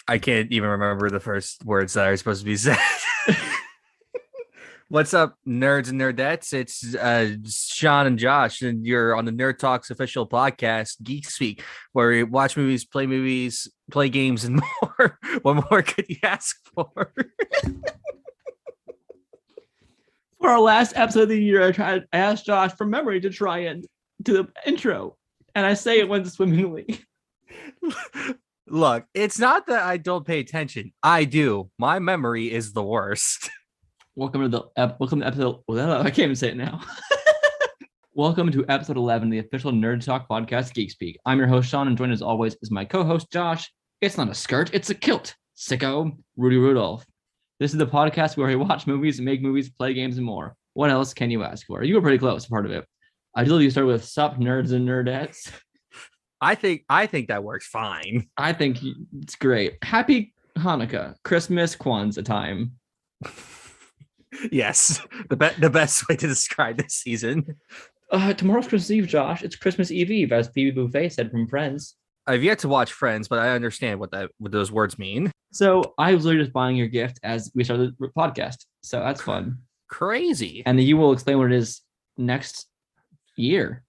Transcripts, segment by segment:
I can't even remember the first words that are supposed to be said. What's up, nerds and nerdettes? It's Sean and Josh, and you're on the Nerd Talks official podcast, GeekSpeak, where we watch movies, play games, and more. What more could you ask for? For our last episode of the year, I asked Josh from memory to try and do the intro, and I say it went swimmingly. Look, it's not that I don't pay attention. I do. My memory is the worst. Welcome to episode. I can't even say it now. Welcome to episode 11, the official NerdTalk Podcast, GeekSpeak. I'm your host, Sean, and joined as always is my co-host, Josh. It's not a skirt, it's a kilt. Sicko, Rudy Rudolph. This is the podcast where we watch movies, make movies, play games, and more. What else can you ask for? You were pretty close, part of it. Ideally, you start with sup, nerds and nerdettes. I think that works fine. I think it's great. Happy Hanukkah, Christmas, Kwanzaa time. Yes, the best way to describe this season. Tomorrow's Christmas Eve, Josh. It's Christmas Eve, as Phoebe Buffay said from Friends. I've yet to watch Friends, but I understand what those words mean. So I was literally just buying your gift as we started the podcast. So that's fun. Crazy. And you will explain what it is next year.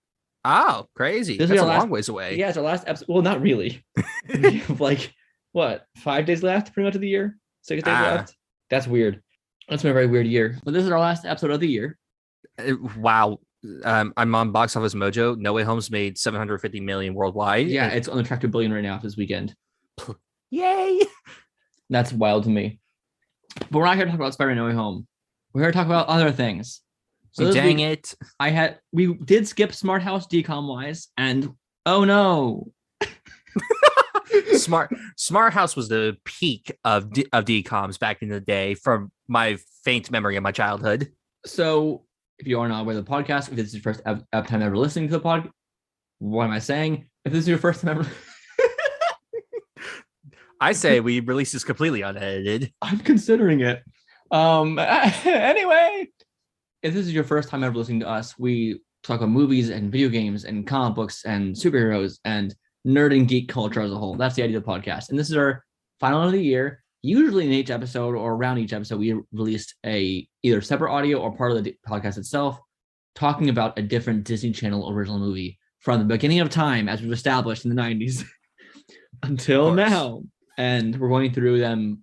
Oh, crazy. That's a long ways away. Yeah, it's our last episode. Well, not really. We have 5 days left pretty much of the year? 6 days left? That's weird. That's been a very weird year. But this is our last episode of the year. Wow. I'm on Box Office Mojo. No Way Home's made $750 million worldwide. Yeah, it's on the track to $1 billion right now this weekend. Yay! That's wild to me. But we're not here to talk about Spider-Man No Way Home. We're here to talk about other things. So dang it. We did skip Smart House decom wise, and oh no. Smart House was the peak of decoms back in the day from my faint memory of my childhood. So if you are not aware of the podcast, if this is your first time ever listening to the pod, what am I saying? If this is your first time ever I say we release this completely unedited. I'm considering it. Anyway, if this is your first time ever listening to us, we talk about movies and video games and comic books and superheroes and nerd and geek culture as a whole. That's the idea of the podcast. And this is our final of the year. Usually in each episode or around each episode, we released a either separate audio or part of the podcast itself talking about a different Disney Channel original movie from the beginning of time, as we've established in the 90s until now. And we're going through them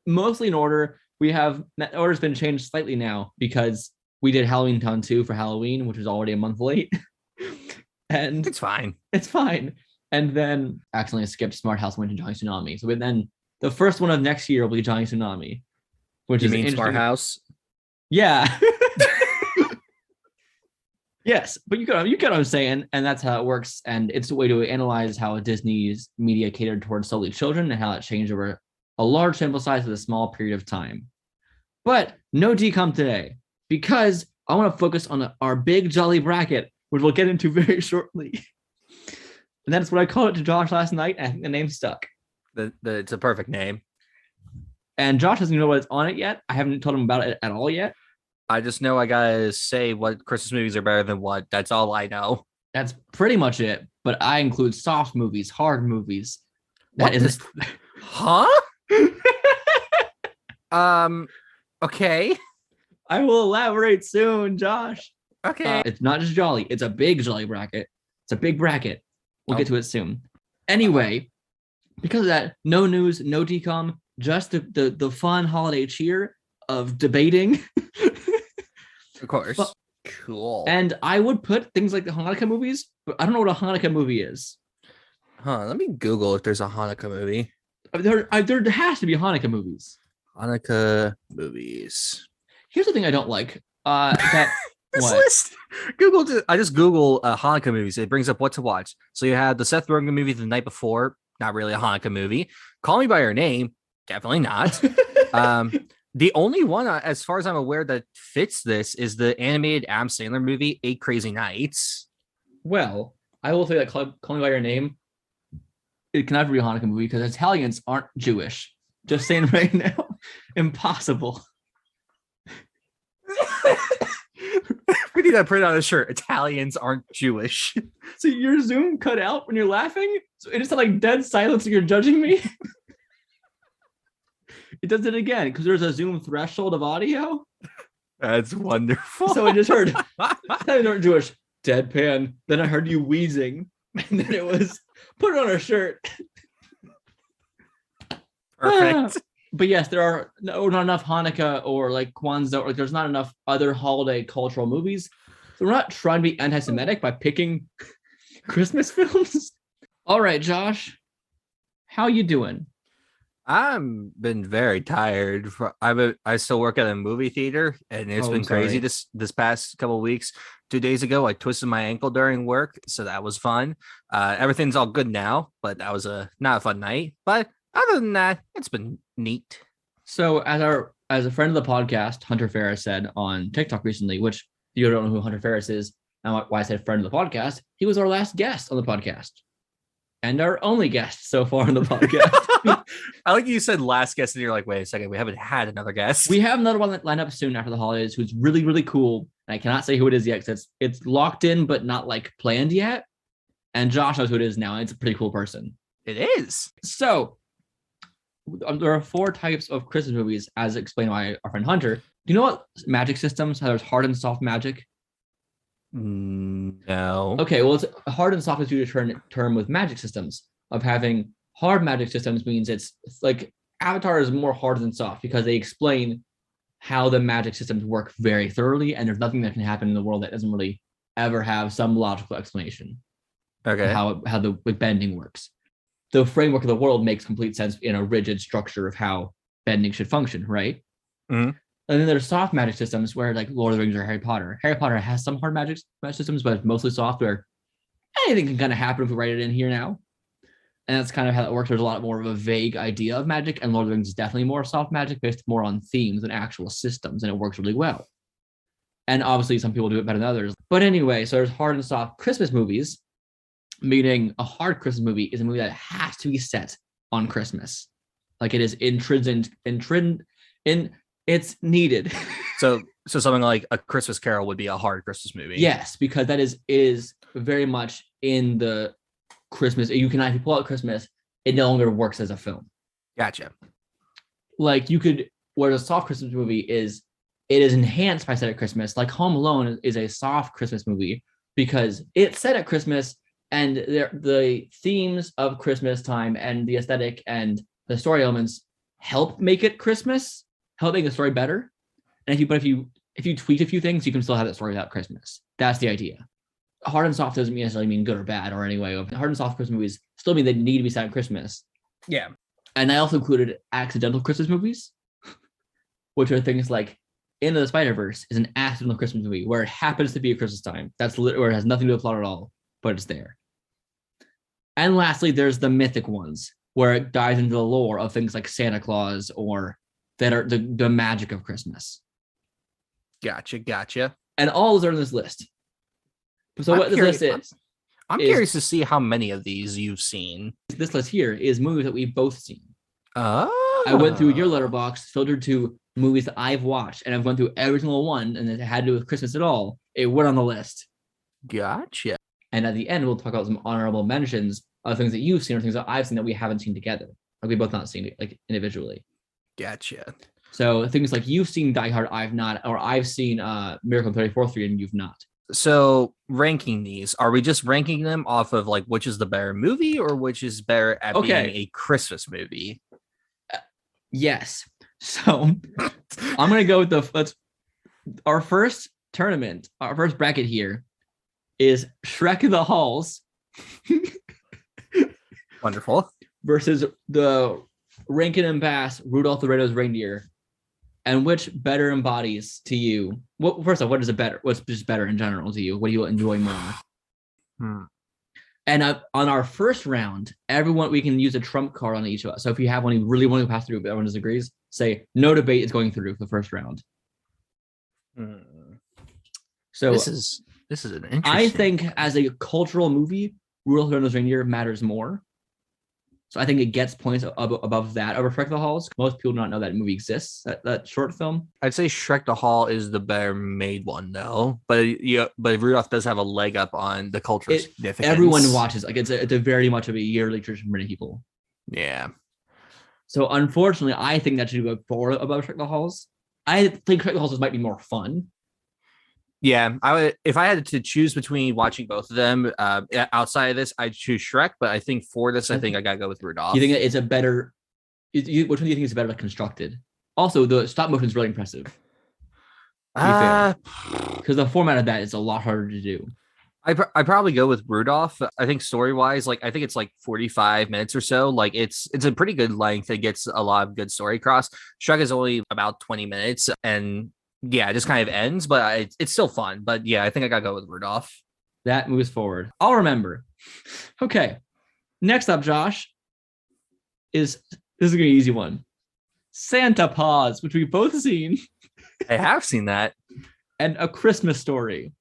mostly in order. That order's been changed slightly now because we did Halloween Town 2 for Halloween, which was already a month late. And it's fine. And then accidentally skipped Smart House, went to Johnny Tsunami. So then the first one of next year will be Johnny Tsunami, which is Smart House. Yeah. Yes, but you get what I'm saying, and that's how it works. And it's a way to analyze how Disney's media catered towards solely children and how it changed over a large sample size with a small period of time. But no decom today, because I want to focus on our big jolly bracket, which we'll get into very shortly. And that's what I called it to Josh last night, and I think the name stuck. It's a perfect name. And Josh doesn't know what's on it yet. I haven't told him about it at all yet. I just know I gotta say what Christmas movies are better than what. That's all I know. That's pretty much it. But I include soft movies, hard movies. Huh? Okay. I will elaborate soon, Josh. Okay. It's not just jolly. It's a big jolly bracket. It's a big bracket. We'll get to it soon. Anyway, because of that, no news, no decom, just the fun holiday cheer of debating. Of course. Cool. And I would put things like the Hanukkah movies, but I don't know what a Hanukkah movie is. Let me Google if there's a Hanukkah movie. There has to be Hanukkah movies. Hanukkah movies. Here's the thing I don't like. That this list. I just Google Hanukkah movies. It brings up what to watch. So you have the Seth Rogen movie The Night Before. Not really a Hanukkah movie. Call Me by Your Name. Definitely not. The only one, as far as I'm aware, that fits this is the animated Adam Sandler movie, 8 Crazy Nights. Well, I will say that Call Me by Your Name, it cannot be a Hanukkah movie because Italians aren't Jewish. Just saying right now, impossible. We need to print out a shirt. Italians aren't Jewish. So your Zoom cut out when you're laughing? So it just had like dead silence and you're judging me? It does it again because there's a Zoom threshold of audio. That's wonderful. So I just heard I heard Jewish deadpan. Then I heard you wheezing, and then it was put it on a shirt. Perfect. But yes, there are not enough Hanukkah or like Kwanzaa, or there's not enough other holiday cultural movies. So we're not trying to be anti-Semitic by picking Christmas films. All right, Josh, how you doing? I've been very tired. I still work at a movie theater, and it's been crazy this past couple of weeks. 2 days ago, I twisted my ankle during work, so that was fun. Everything's all good now, but that was not a fun night. But other than that, it's been neat. So as a friend of the podcast, Hunter Ferris said on TikTok recently, which you don't know who Hunter Ferris is, and why I said friend of the podcast, he was our last guest on the podcast. And our only guest so far on the podcast. I like you said last guest, and you're like, wait a second, we haven't had another guest. We have another one that lined up soon after the holidays who's really, really cool. And I cannot say who it is yet because it's locked in, but not like planned yet. And Josh knows who it is now, and it's a pretty cool person. It is. So there are 4 types of Christmas movies, as explained by our friend Hunter. Do you know what magic systems? How there's hard and soft magic? No. Okay, well, it's hard and soft is due to term with magic systems. Of having hard magic systems means it's like Avatar is more hard than soft because they explain how the magic systems work very thoroughly, and there's nothing that can happen in the world that doesn't really ever have some logical explanation. Okay. How the bending works. The framework of the world makes complete sense in a rigid structure of how bending should function, right? Mm-hmm. And then there's soft magic systems where like Lord of the Rings or Harry Potter. Harry Potter has some hard magic systems, but it's mostly soft where anything can kind of happen if we write it in here now. And that's kind of how it works. There's a lot more of a vague idea of magic, and Lord of the Rings is definitely more soft magic based more on themes than actual systems, and it works really well. And obviously some people do it better than others. But anyway, so there's hard and soft Christmas movies, meaning a hard Christmas movie is a movie that has to be set on Christmas. Like it is it's needed. So something like A Christmas Carol would be a hard Christmas movie. Yes, because that is very much in the Christmas. If you pull out Christmas, it no longer works as a film. Gotcha. Like you could, where a soft Christmas movie it is enhanced by set at Christmas. Like Home Alone is a soft Christmas movie because it's set at Christmas, and the themes of Christmas time and the aesthetic and the story elements help make it Christmas, help make the story better. And if you tweak a few things, you can still have that story without Christmas. That's the idea. Hard and soft doesn't necessarily mean good or bad or anyway. Hard and soft Christmas movies still mean they need to be set at Christmas. Yeah. And I also included accidental Christmas movies, which are things like Into the Spider-Verse is an accidental Christmas movie where it happens to be at Christmas time. That's where it has nothing to do with plot at all, but it's there. And lastly, there's the mythic ones where it dives into the lore of things like Santa Claus or that are the magic of Christmas. Gotcha. And all those are on this list. So what this list is... I'm curious to see how many of these you've seen. This list here is movies that we've both seen. Oh. I went through your letterbox, filtered to movies that I've watched, and I've gone through every single one, and it had to do with Christmas at all. It went on the list. Gotcha. And at the end, we'll talk about some honorable mentions of things that you've seen or things that I've seen that we haven't seen together. Like we both not seen it like individually. Gotcha. So things like you've seen Die Hard, I've not, or I've seen Miracle on 34th Street and you've not. So ranking these, are we just ranking them off of like which is the better movie or which is better at being a Christmas movie? Yes. So I'm going to go with our first tournament, our first bracket here is Shrek in the Halls. Wonderful. Versus the Rankin and Bass, Rudolph the Red-Nosed Reindeer. And which better embodies to you? Well, first off, what's just better in general to you? What do you enjoy more? And on our first round, we can use a trump card on each of us. So if you have one you really want to pass through, but everyone disagrees, say no debate is going through for the first round. So this is an interesting. I think as a cultural movie, Rudolph the Red-Nosed Reindeer matters more. So I think it gets points above that over Shrek the Halls. Most people do not know that movie exists, that short film. I'd say Shrek the Hall is the better made one, though. But Rudolph does have a leg up on the cultural significance. Everyone watches. Like it's a very much of a yearly tradition for many people. Yeah. So unfortunately, I think that should go forward above Shrek the Halls. I think Shrek the Halls might be more fun. Yeah, I would if I had to choose between watching both of them. Outside of this, I'd choose Shrek, but I think for this, I think I gotta go with Rudolph. You think it's a better? Which one do you think is better constructed? Also, the stop motion is really impressive. Because the format of that is a lot harder to do. I probably go with Rudolph. I think story wise, like I think it's like 45 minutes or so. Like it's a pretty good length. It gets a lot of good story across. Shrek is only about 20 minutes, and yeah, it just kind of ends, but it's still fun. But yeah, I think I gotta go with Rudolph. That moves forward. I'll remember. Okay, next up, Josh, this is gonna be an easy one. Santa Paws, which we've both seen. I have seen that. And A Christmas Story.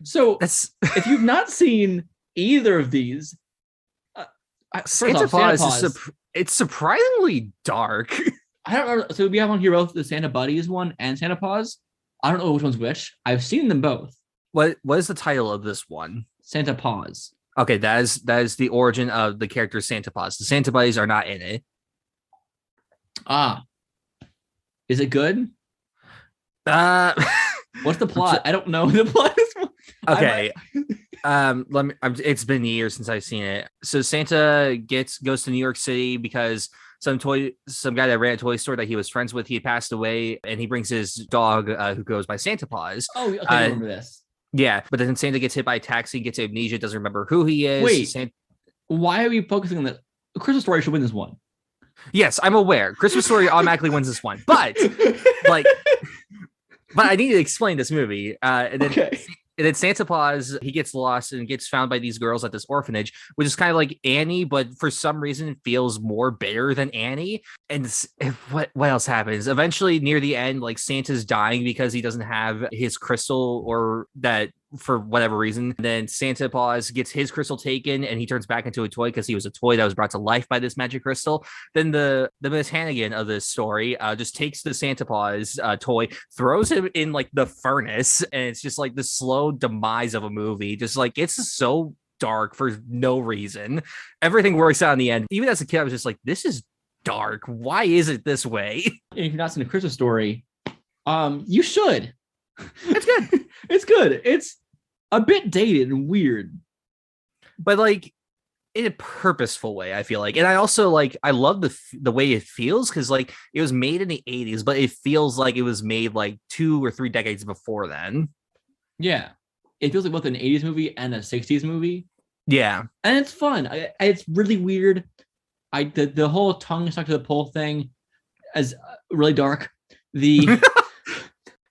So if you've not seen either of these, Santa Paws it's surprisingly dark. I don't know. So we have on here both the Santa Buddies one and Santa Paws. I don't know which one's which. I've seen them both. What is the title of this one? Santa Paws. Okay, that is the origin of the character Santa Paws. The Santa Buddies are not in it. Is it good? What's the plot? I don't know the plot. Okay. It's been years since I've seen it. So Santa goes to New York City because some guy that ran a toy store that he was friends with, he had passed away, and he brings his dog who goes by Santa Paws. Oh, okay, I remember this. Yeah, but then Santa gets hit by a taxi, gets amnesia, doesn't remember who he is. Wait, why are we focusing on that? Christmas Story should win this one. Yes, I'm aware. Christmas Story automatically wins this one, but but I need to explain this movie. And then Santa Claus, he gets lost and gets found by these girls at this orphanage, which is kind of like Annie, but for some reason it feels more bitter than Annie. And what else happens? Eventually, near the end, like Santa's dying because he doesn't have his crystal, or that for whatever reason. And then Santa Claus gets his crystal taken, and he turns back into a toy because he was a toy that was brought to life by this magic crystal. Then the Miss Hannigan of this story just takes the Santa Claus toy, throws him in like the furnace, and it's just like the slow demise of a movie. Just like it's so dark for no reason. Everything works out in the end. Even as a kid, I was just like, this is dark. Why is it this way? If you're not seen A Christmas Story, you should. It's good. It's good. It's a bit dated and weird, but like in a purposeful way, I feel like. And I also like, I love the way it feels, because like it was made in the 80s, but it feels like it was made like 2 or 3 decades before then. Yeah, it feels like both an 80s movie and a 60s movie. Yeah, and it's fun. It's really weird. The whole tongue stuck to the pole thing is really dark.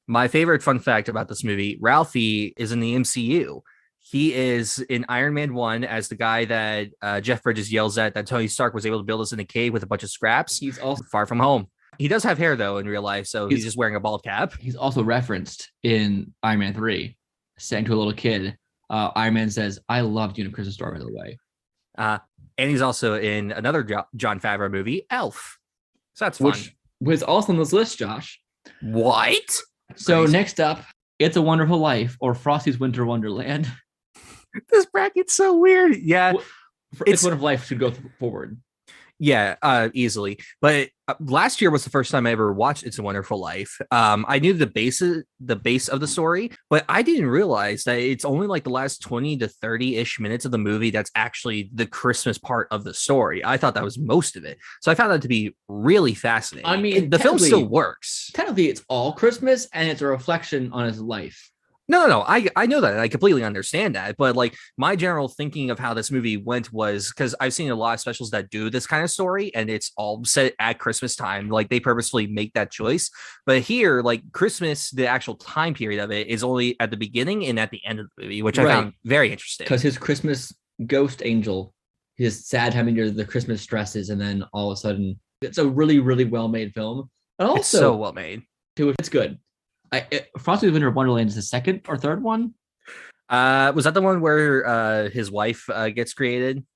My favorite fun fact about this movie, Ralphie is in the MCU. He is in Iron Man 1 as the guy that Jeff Bridges yells at, that Tony Stark was able to build us in a cave with a bunch of scraps. He's also Far From Home. He does have hair, though, in real life, so he's just wearing a bald cap. He's also referenced in Iron Man 3, saying to a little kid, Iron Man says, "I loved you in A Christmas Story," by the way. And he's also in another Jon Favreau movie, Elf. So that's fun. Which was also on this list, Josh. What? So Crazy. Next up, It's a Wonderful Life, or Frosty's Winter Wonderland. This bracket's so weird. Yeah. It's a Wonderful Life should go forward. Yeah, easily. But last year was the first time I ever watched It's a Wonderful Life. I knew the base of the story, but I didn't realize that it's only like the last 20 to 30-ish minutes of the movie that's actually the Christmas part of the story. I thought that was most of it. So I found that to be really fascinating. I mean, the film still works. Technically, it's all Christmas, and it's a reflection on his life. No. I know that. I completely understand that. But like my general thinking of how this movie went was, because I've seen a lot of specials that do this kind of story, and it's all set at Christmas time. Like they purposefully make that choice. But here, like Christmas, the actual time period of it is only at the beginning and at the end of the movie, which I found very interesting. Because his Christmas ghost angel, his sad having the Christmas stresses, and then all of a sudden, it's a really, really well-made film. And also, it's so well made. It's good. Frosty's Winter Wonderland is the second or third one. Was that the one where his wife gets created?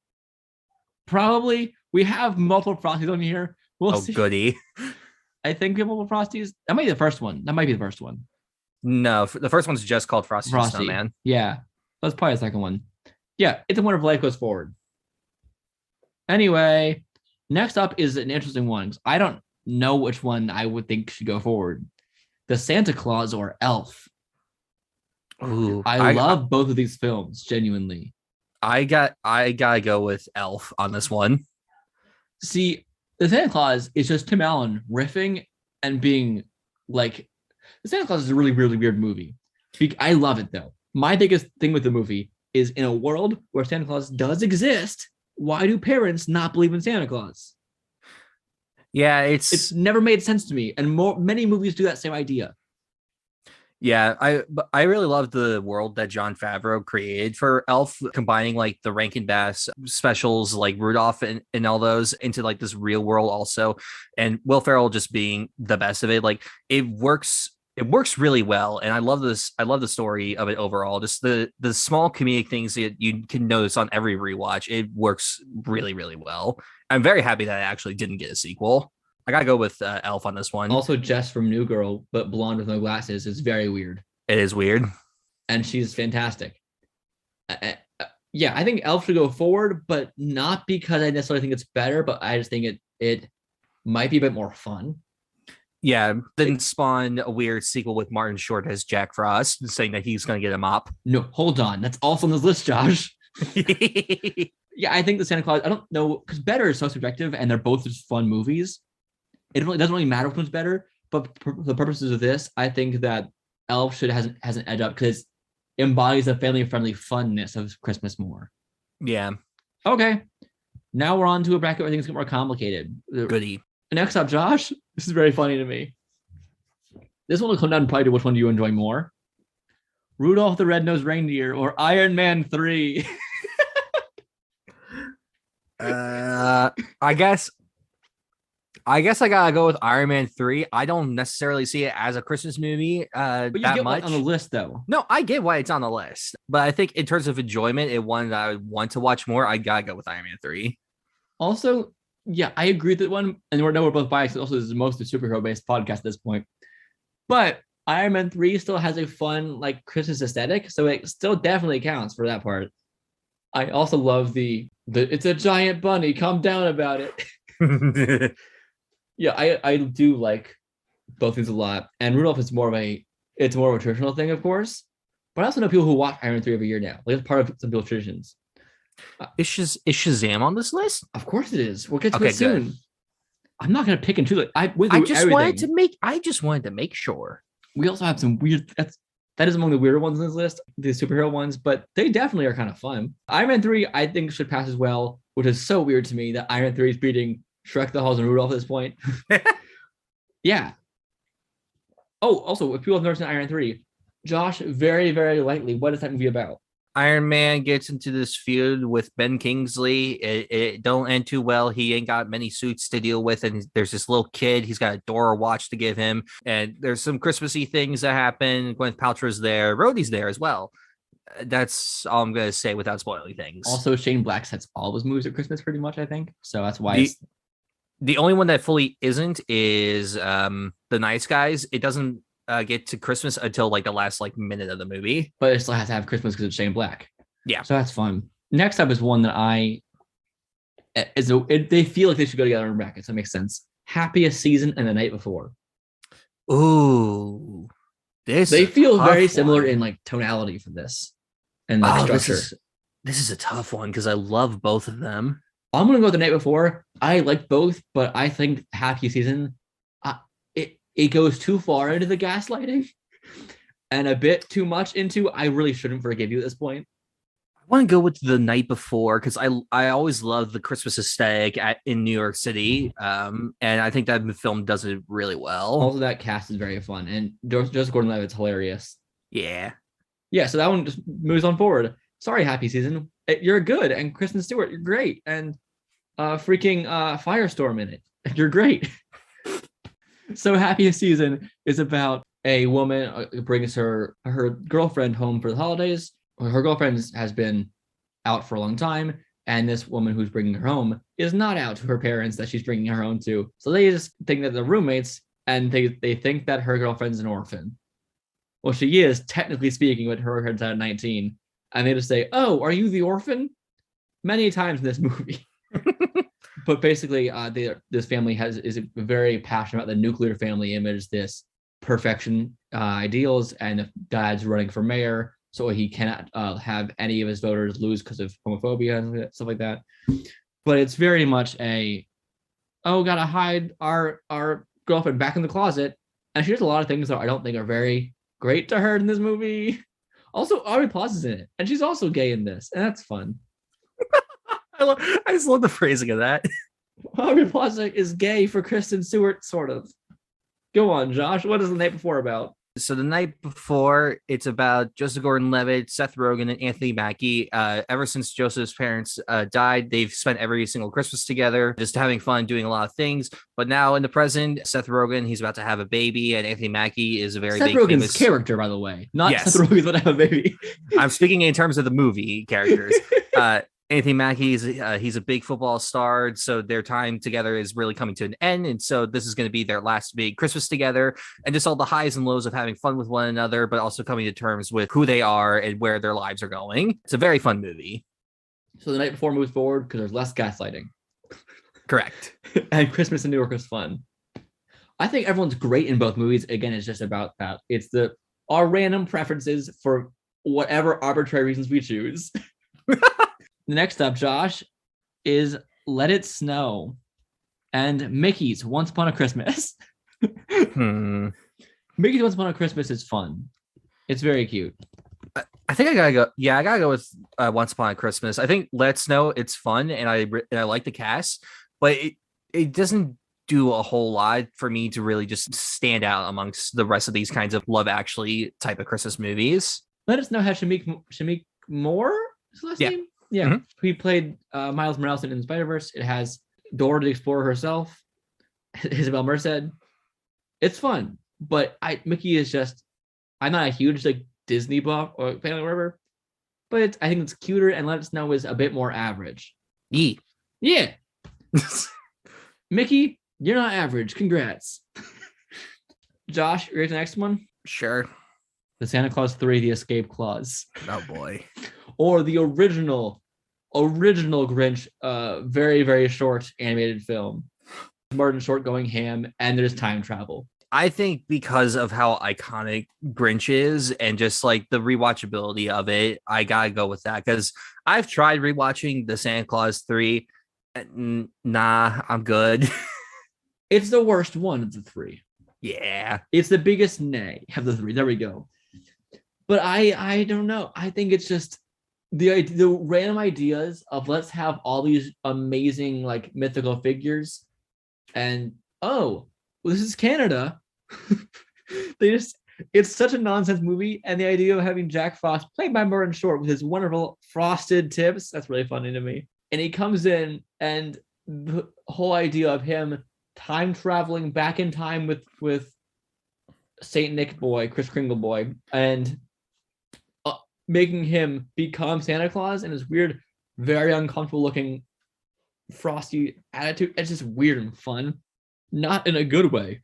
Probably. We have multiple Frosties on here. We'll see. Goody. I think we have multiple Frosties. That might be the first one. No, the first one's just called Frosty the Snowman. Yeah, that's probably the second one. Yeah, It's a Wonderful Life goes forward. Anyway, Next up is an interesting one. I don't know which one I would think should go forward. The Santa Claus or Elf. Ooh, I love both of these films, genuinely. I gotta go with Elf on this one. See, the Santa Claus is just Tim Allen riffing and being like, the Santa Claus is a really, really weird movie. I love it though. My biggest thing with the movie is in a world where Santa Claus does exist, why do parents not believe in Santa Claus? Yeah, it's never made sense to me, and many movies do that same idea. Yeah, I really love the world that Jon Favreau created for Elf, combining like the Rankin Bass specials like Rudolph and all those into like this real world also, and Will Ferrell just being the best of it. Like it works really well, and I love this. I love the story of it overall. Just the small comedic things that you can notice on every rewatch. It works really, really well. I'm very happy that it actually didn't get a sequel. I gotta go with Elf on this one. Also, Jess from New Girl, but blonde with no glasses, is very weird. It is weird, and she's fantastic. Yeah, I think Elf should go forward, but not because I necessarily think it's better, but I just think it might be a bit more fun. Yeah, then spawn a weird sequel with Martin Short as Jack Frost, saying that he's going to get a mop. No, hold on. That's also on this list, Josh. Yeah, I think the Santa Claus, I don't know, because better is so subjective, and they're both just fun movies. It doesn't really matter which one's better, but for the purposes of this, I think that Elf has an edge up because it embodies the family-friendly funness of Christmas more. Yeah. Okay. Now we're on to a bracket where things get more complicated. Goody. Next up, Josh. This is very funny to me. This one will come down probably to which one do you enjoy more. Rudolph the Red-Nosed Reindeer or Iron Man 3? I guess I gotta go with Iron Man 3. I don't necessarily see it as a Christmas movie but you that get much on the list though. No, I get why it's on the list, but I think in terms of enjoyment, it one that I want to watch more. I gotta go with Iron Man 3. Also, yeah, I agree with that one, and we're both biased. Also, this is mostly superhero-based podcast at this point. But Iron Man 3 still has a fun, like, Christmas aesthetic, so it still definitely counts for that part. I also love the it's a giant bunny, calm down about it. Yeah, I do like both things a lot. And Rudolph is more of a traditional thing, of course. But I also know people who watch Iron Man 3 every year now. Like, it's part of some people's traditions. Is Shazam on this list? Of course it is. We'll get to it soon. Good. I'm not gonna pick and choose it. I just wanted to make sure. We also have some weird that is among the weirder ones in this list, the superhero ones, but they definitely are kind of fun. Iron Man 3, I think, should pass as well, which is so weird to me that Iron Man 3 is beating Shrek the Halls and Rudolph at this point. Yeah. Oh, also, if people have never seen Iron Man 3, Josh, very, very lightly, what is that movie about? Iron Man gets into this feud with Ben Kingsley. It don't end too well. He ain't got many suits to deal with, and there's this little kid. He's got a Dora watch to give him, and there's some Christmassy things that happen. Gwyneth Paltrow's there. Rhodey's there as well. That's all I'm gonna say without spoiling things. Also, Shane Black sets all his movies at Christmas pretty much, I think. So that's why the only one that fully isn't is The Nice Guys. It doesn't get to Christmas until like the last like minute of the movie, but it still has to have Christmas because it's Shane Black. Yeah, so that's fun. Next up is one that they feel like they should go together in brackets. That makes sense. Happiest Season and The Night Before. Ooh, they feel very similar in like tonality for this and like structure. This is a tough one because I love both of them. I'm gonna go with The Night Before. I like both, but I think Happiest Season, it goes too far into the gaslighting and a bit too much into I really shouldn't forgive you at this point. I want to go with The Night Before because I always love the Christmas aesthetic in New York City, and I think that the film does it really well. Also, that cast is very fun, and Joseph Gordon-Levitt's hilarious. Yeah. So that one just moves on forward. Sorry, Happy Season, you're good, and Kristen Stewart, you're great, and freaking Firestorm in it, you're great. So Happiest Season is about a woman brings her girlfriend home for the holidays. Her girlfriend has been out for a long time, and this woman who's bringing her home is not out to her parents that she's bringing her home to. So they just think that they're roommates, and they think that her girlfriend's an orphan. Well, she is, technically speaking, but her girlfriend's at 19. And they just say, "Oh, are you the orphan?" Many times in this movie. But basically, this family is very passionate about the nuclear family image, this perfection ideals, and the dad's running for mayor, so he cannot have any of his voters lose because of homophobia and stuff like that. But it's very much gotta hide our girlfriend back in the closet, and she does a lot of things that I don't think are very great to her in this movie. Also, Aubrey Plaza's in it, and she's also gay in this, and that's fun. I just love the phrasing of that. Aubrey Plaza is gay for Kristen Stewart, sort of. Go on, Josh. What is The Night Before about? So The Night Before, it's about Joseph Gordon-Levitt, Seth Rogen, and Anthony Mackie. Ever since Joseph's parents died, they've spent every single Christmas together, just having fun, doing a lot of things. But now in the present, Seth Rogen, he's about to have a baby, and Anthony Mackie is a very Seth Rogen's famous character, by the way, not yes. Seth Rogen's about to have a baby. I'm speaking in terms of the movie characters. Anthony Mackie he's a big football star, so their time together is really coming to an end, and so this is going to be their last big Christmas together, and just all the highs and lows of having fun with one another, but also coming to terms with who they are and where their lives are going. It's a very fun movie. So The Night Before moves forward because there's less gaslighting. Correct. And Christmas in New York is fun. I think everyone's great in both movies. Again, it's just about that. It's our random preferences for whatever arbitrary reasons we choose. Next up, Josh, is Let It Snow and Mickey's Once Upon a Christmas. Mickey's Once Upon a Christmas is fun. It's very cute. I think I gotta go. Yeah, I gotta go with Once Upon a Christmas. I think Let It Snow, it's fun, and I like the cast, but it doesn't do a whole lot for me to really just stand out amongst the rest of these kinds of Love Actually type of Christmas movies. Let Us Know has Shamik Moore, his last name? Yeah, mm-hmm. He played Miles Morales in Spider-Verse. It has Dora the Explorer herself, Isabel Merced. It's fun, but Mickey is just, I'm not a huge Disney buff or fan or whatever, but I think it's cuter, and Let Us Know is a bit more average. Yeah. Mickey, you're not average. Congrats. Josh, you ready for the next one? Sure. The Santa Claus 3, The Escape Clause. Oh boy. Or the original Grinch, very, very short animated film. Martin Short going ham, and there's time travel. I think because of how iconic Grinch is and just the rewatchability of it, I gotta go with that, because I've tried rewatching the Santa Claus 3. Nah, I'm good. It's the worst one of the three. Yeah. It's the biggest nay of the three. There we go. But I don't know. I think it's just the random ideas of let's have all these amazing mythical figures, and this is Canada. It's such a nonsense movie, and the idea of having Jack Frost played by Martin Short with his wonderful frosted tips, that's really funny to me. And he comes in, and the whole idea of him time traveling back in time with Saint Nick boy, Kris Kringle boy, and making him become Santa Claus and his weird, very uncomfortable looking frosty attitude. It's just weird and fun, not in a good way.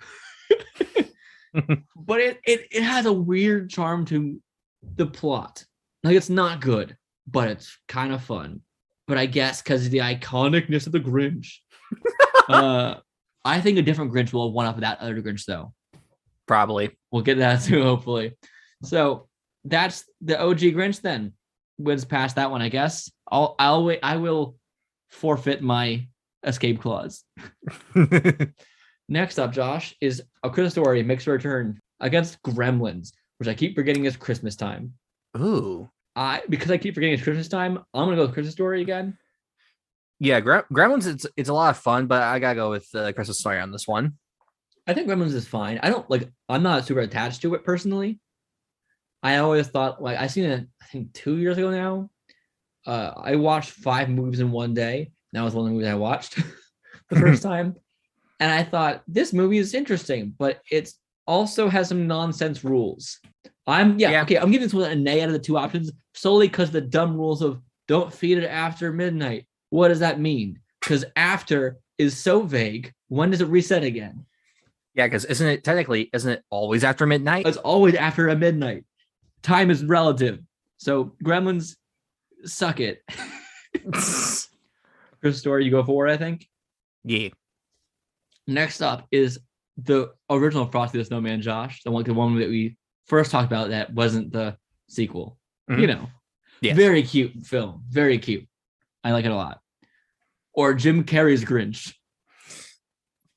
But it has a weird charm to the plot. It's not good, but it's kind of fun. But I guess because of the iconicness of the Grinch, I think a different Grinch will one up that other Grinch, though. Probably. We'll get that too, hopefully. So that's the OG Grinch then. Wins past that one, I guess. I will forfeit my escape clause. Next up, Josh, is A Christmas Story Makes a Return against Gremlins, which I keep forgetting is Christmas time. Ooh. Because I keep forgetting it's Christmas time, I'm gonna go with Christmas Story again. Yeah, Gremlins, it's a lot of fun, but I gotta go with Christmas Story on this one. I think Gremlins is fine. I'm not super attached to it personally. I always thought, I seen it, I think 2 years ago now. I watched 5 movies in one day. That was one of the movies I watched the first time. And I thought, this movie is interesting, but it also has some nonsense rules. Okay, I'm giving this one a nay out of the 2 options, solely because the dumb rules of don't feed it after midnight. What does that mean? Because after is so vague. When does it reset again? Yeah, because isn't it always after midnight? It's always after a midnight. Time is relative. So Gremlins, suck it. First story you go for, I think. Yeah. Next up is the original Frosty the Snowman, Josh. The one that we first talked about that wasn't the sequel. Mhm. Yes. Very cute film. Very cute. I like it a lot. Or Jim Carrey's Grinch.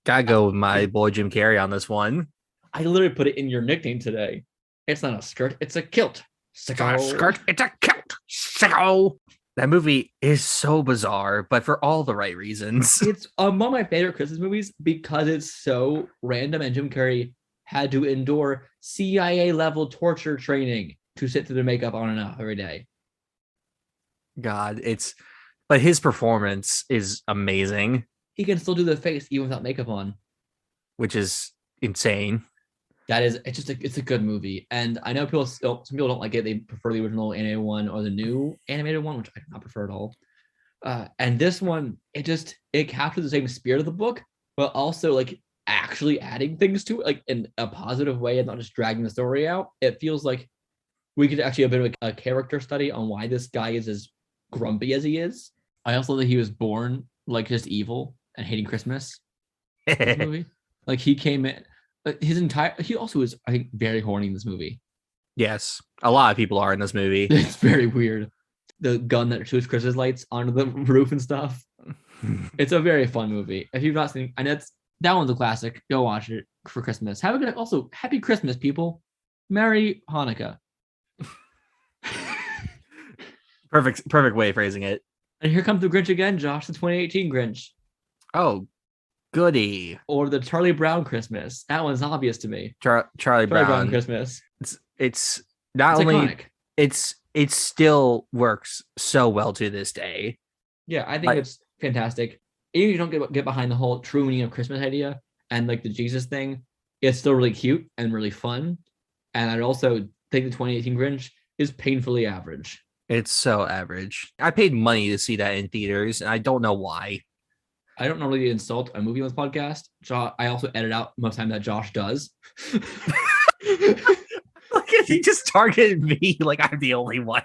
Gotta go with my boy Jim Carrey on this one. I literally put it in your nickname today. It's not a skirt, it's a kilt. It's a skirt, it's a kilt. Sicko. That movie is so bizarre, but for all the right reasons. It's among my favorite Christmas movies because it's so random, and Jim Carrey had to endure CIA level torture training to sit through the makeup on and off every day. God, but his performance is amazing. He can still do the face even without makeup on, which is insane. It's a good movie. And I know some people don't like it. They prefer the original animated one or the new animated one, which I do not prefer at all. And this one, it captures the same spirit of the book, but also like actually adding things to it, like in a positive way and not just dragging the story out. It feels like we could actually have a bit of a character study on why this guy is as grumpy as he is. I also think he was born like just evil and hating Christmas. This movie. Like he came in, he also is, I think, very horny in this movie. Yes, a lot of people are in this movie. It's very weird. The gun that shoots Christmas lights onto the roof and stuff. It's a very fun movie. If you've not seen, and that one's a classic. Go watch it for Christmas. Also happy Christmas, people. Merry Hanukkah. Perfect way of phrasing it. And here comes the Grinch again, Josh, the 2018 Grinch. Oh, goody. Or the Charlie Brown Christmas. That one's obvious to me. Charlie Brown Christmas. It's not only iconic. It still works so well to this day. Yeah, I think it's fantastic. Even if you don't get behind the whole true meaning of Christmas idea and like the Jesus thing, it's still really cute and really fun. And I'd also think the 2018 Grinch is painfully average. It's so average. I paid money to see that in theaters, and I don't know why. I don't normally insult a movie on this podcast. I also edit out most of the time that Josh does. Look at he just targeted me like I'm the only one.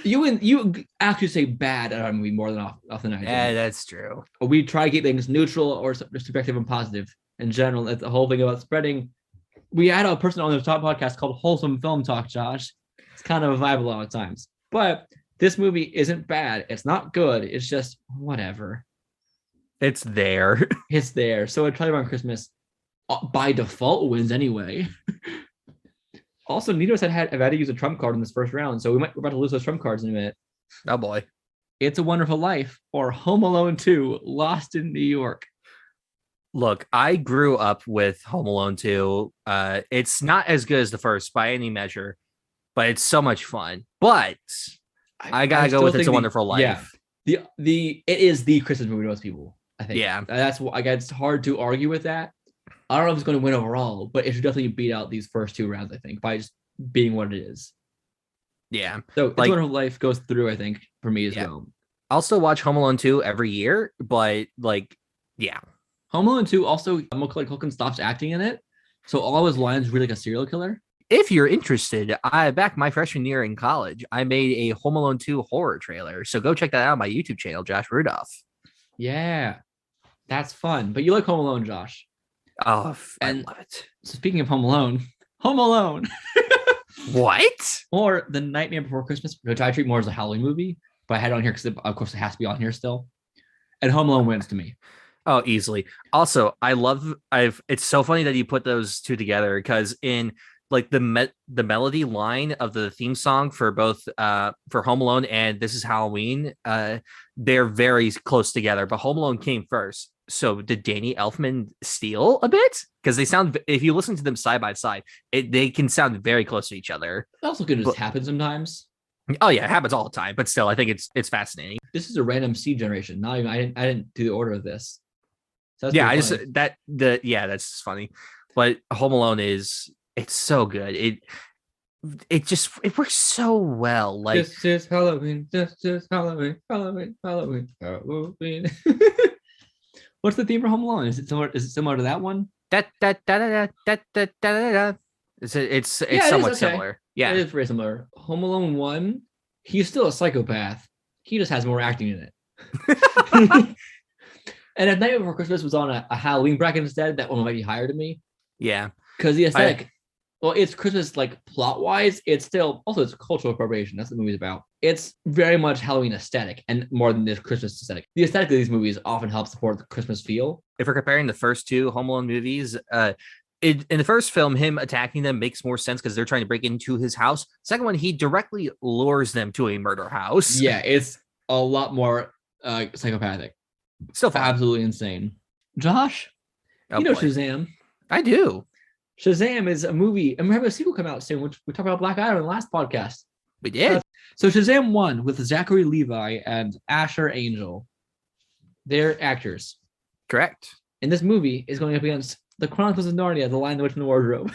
You actually say bad at our movie more than often I do. Yeah, that's true. We try to keep things neutral or subjective and positive. In general, that's the whole thing about spreading. We had a person on the top podcast called Wholesome Film Talk, Josh. It's kind of a vibe a lot of times. But this movie isn't bad. It's not good. It's just whatever. It's there. It's there. So a Charlie Brown Christmas by default wins anyway. Also, neither of us have had to use a trump card in this first round, so we're about to lose those trump cards in a minute. Oh boy. It's a Wonderful Life or Home Alone 2, Lost in New York. Look, I grew up with Home Alone 2. It's not as good as the first by any measure, but it's so much fun. But I gotta go with It's a Wonderful Life. Yeah. It is the Christmas movie to most people, I think. Yeah. That's why it's hard to argue with that. I don't know if it's going to win overall, but it should definitely beat out these first two rounds, I think, by just being what it is. Yeah. So It's a Wonderful Life goes through, I think, for me as well. I'll still watch Home Alone 2 every year, but yeah. Home Alone 2 also, Macaulay Culkin stops acting in it. So all of his lines read like a serial killer. If you're interested, back my freshman year in college, I made a Home Alone 2 horror trailer. So go check that out on my YouTube channel, Josh Rudolph. Yeah, that's fun. But you like Home Alone, Josh. Oh, I love it. So speaking of Home Alone. What? Or The Nightmare Before Christmas, which I treat more as a Halloween movie, but I had it on here because, of course, it has to be on here still. And Home Alone wins to me. Oh, easily. Also, it's so funny that you put those two together because in like the melody line of the theme song for both for Home Alone and This Is Halloween, they're very close together, but Home Alone came first. So did Danny Elfman steal a bit? Because they sound, if you listen to them side by side, they can sound very close to each other. It also could just happen sometimes. Oh yeah, it happens all the time. But still, I think it's fascinating. This is a random seed generation. Not even I didn't do the order of this. So that's funny. But Home Alone it's so good. It works so well. Like this is Halloween. Halloween. What's the theme for Home Alone? Is it similar to that one? It's somewhat similar. Yeah, it is very similar. Home Alone 1, he's still a psychopath. He just has more acting in it. And if Night Before Christmas was on a Halloween bracket instead, that one might be higher to me. Yeah. Because the aesthetic, well, it's Christmas like plot wise. It's still also it's cultural appropriation. That's what the movie's about. It's very much Halloween aesthetic and more than this Christmas aesthetic. The aesthetic of these movies often helps support the Christmas feel. If we're comparing the first two Home Alone movies, in the first film, him attacking them makes more sense because they're trying to break into his house. Second one, he directly lures them to a murder house. Yeah, it's a lot more psychopathic. Still fun. Absolutely insane. Josh, you know Shazam. I do. Shazam is a movie, and we have a sequel come out soon, which we talked about Black Adam in the last podcast. We did. So Shazam 1 with Zachary Levi and Asher Angel. They're actors. Correct. And this movie is going up against The Chronicles of Narnia, The Lion, the Witch, and the Wardrobe.